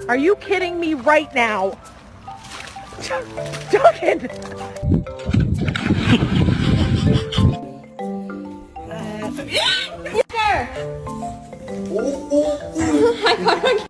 Are you kidding me right now? Duncan! I got